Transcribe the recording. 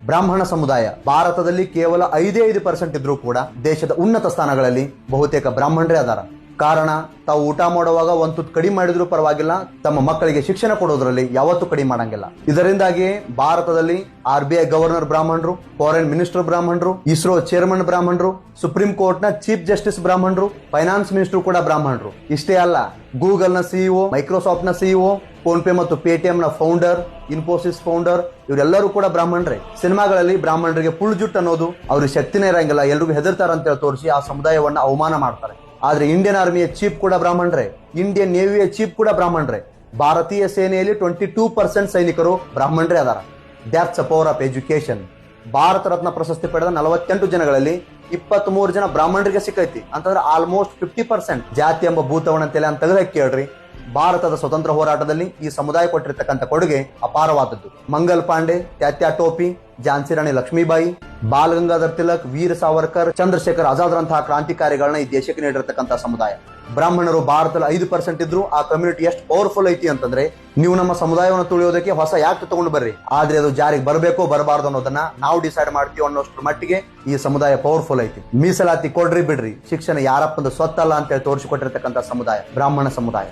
ಬ್ರಾಹ್ಮಣ ಸಮುದಾಯ ಭಾರತದಲ್ಲಿ ಕೇವಲ 5% ಇದ್ರೂ ಕೂಡ ದೇಶದ ಉನ್ನತ ಸ್ಥಾನಗಳಲ್ಲಿ ಬಹುತೇಕ ಬ್ರಾಹ್ಮಣರೇ ಅದಾರ. ಕಾರಣ, ತಾವು ಊಟ ಮಾಡುವಾಗ ಒಂದು ತುತ್ತು ಕಡಿಮೆ ಮಾಡಿದ್ರು ಪರವಾಗಿಲ್ಲ, ತಮ್ಮ ಮಕ್ಕಳಿಗೆ ಶಿಕ್ಷಣ ಕೊಡೋದ್ರಲ್ಲಿ ಯಾವತ್ತೂ ಕಡಿಮೆ ಮಾಡಂಗಿಲ್ಲ. ಇದರಿಂದಾಗಿ ಭಾರತದಲ್ಲಿ RBI ಗವರ್ನರ್ ಬ್ರಾಹ್ಮಣರು, ಫಾರಿನ್ ಮಿನಿಸ್ಟರ್ ಬ್ರಾಹ್ಮಣರು, ಇಸ್ರೋ ಚೇರ್ಮನ್ ಬ್ರಾಹ್ಮಣರು, ಸುಪ್ರೀಂ ಕೋರ್ಟ್ ನ ಚೀಫ್ ಜಸ್ಟಿಸ್ ಬ್ರಾಹ್ಮಣರು, ಫೈನಾನ್ಸ್ ಮಿನಿಸ್ಟರ್ ಕೂಡ ಬ್ರಾಹ್ಮಣರು. ಇಷ್ಟೇ ಅಲ್ಲ, ಗೂಗಲ್ ನ ಸಿಇಒ, ಮೈಕ್ರೋಸಾಫ್ಟ್ ನ ಸಿಇಒ, ಫೋನ್ ಪೇ ಮತ್ತು ಪೇಟಿಎಂ ನ ಫೌಂಡರ್, ಇನ್ಫೋಸಿಸ್ ಫೌಂಡರ್ ಇವರೆಲ್ಲರೂ ಕೂಡ ಬ್ರಾಹ್ಮಣರೇ. ಸಿನಿಮಾಗಳಲ್ಲಿ ಬ್ರಾಹ್ಮಣರಿಗೆ ಪುಳ್ ಜುಟ್ ಅನ್ನೋದು ಅವ್ರಿಗೆ ಶಕ್ತಿನೇ ಇರಂಗಿಲ್ಲ, ಎಲ್ರಿಗೂ ಹೆದರ್ತಾರ ಅಂತ ತೋರಿಸಿ ಆ ಸಮುದಾಯವನ್ನ ಅವಮಾನ ಮಾಡ್ತಾರೆ. ಆದ್ರೆ ಇಂಡಿಯನ್ ಆರ್ಮಿಯ ಚೀಫ್ ಕೂಡ ಬ್ರಾಹ್ಮಣರೇ, ಇಂಡಿಯನ್ ನೇವಿಯ ಚೀಫ್ ಕೂಡ ಬ್ರಾಹ್ಮಣರೇ, ಭಾರತೀಯ ಸೇನೆಯಲ್ಲಿ 22% ಸೈನಿಕರು ಬ್ರಾಹ್ಮಣರೇ ಅದಾರ. That's a power of education. Bharat Ratna ಪ್ರಶಸ್ತಿ ಪಡೆದ 48 ಜನಗಳಲ್ಲಿ 23 ಜನ ಬ್ರಾಹ್ಮಣರಿಗೆ ಸಿಕ್ಕೈತಿ ಅಂತಂದ್ರೆ ಆಲ್ಮೋಸ್ಟ್ 50%. ಜಾತಿ ಎಂಬ ಭೂತವನ್ನ ತಲೆ ಅಂತ ತೆಗೆದ ಕೇಳ್ರಿ. ಭಾರತದ ಸ್ವತಂತ್ರ ಹೋರಾಟದಲ್ಲಿ ಈ ಸಮುದಾಯ ಕೊಟ್ಟಿರ್ತಕ್ಕಂಥ ಕೊಡುಗೆ ಅಪಾರವಾದದ್ದು. ಮಂಗಲ್ ಪಾಂಡೆ, ತ್ಯಾತ್ಯಾ ಟೋಪಿ, ಝಾನ್ಸಿ ರಾಣಿ ಲಕ್ಷ್ಮೀಬಾಯಿ, ಬಾಲ್ ಗಂಗಾಧರ್ ತಿಲಕ್, ವೀರ್ ಸಾವರ್ಕರ್, ಚಂದ್ರಶೇಖರ್ ಆಜಾದ್ರಂತಹ ಕ್ರಾಂತಿಕಾರಿಗಳನ್ನ ಈ ದೇಶಕ್ಕೆ ನೀಡಿರತಕ್ಕಂಥ ಸಮುದಾಯ. ಬ್ರಾಹ್ಮಣರು ಭಾರತದಲ್ಲಿ 5% ಇದ್ರು ಆ ಕಮ್ಯುನಿಟಿ ಎಷ್ಟು ಪವರ್ಫುಲ್ ಐತಿ ಅಂತಂದ್ರೆ, ನೀವು ನಮ್ಮ ಸಮುದಾಯವನ್ನು ತುಳಿಯೋದಕ್ಕೆ ಹೊಸ ಯಾಕೆ ತಗೊಂಡು ಬರ್ರಿ, ಆದ್ರೆ ಅದು ಜಾರಿಗೆ ಬರಬೇಕೋ ಬರಬಾರ್ದು ಅನ್ನೋದನ್ನ ನಾವು ಡಿಸೈಡ್ ಮಾಡ್ತೀವಿ ಅನ್ನೋಷ್ಟ್ರ ಮಟ್ಟಿಗೆ ಈ ಸಮುದಾಯ ಪವರ್ಫುಲ್ ಐತಿ. ಮೀಸಲಾತಿ ಕೊಡ್ರಿ ಬಿಡ್ರಿ, ಶಿಕ್ಷಣ ಯಾರಪ್ಪಂದು ಸ್ವತ್ತಲ್ಲ ಅಂತ ಹೇಳಿ ತೋರಿಸಿಕೊಟ್ಟಿರ್ತಕ್ಕಂಥ ಸಮುದಾಯ ಬ್ರಾಹ್ಮಣ ಸಮುದಾಯ.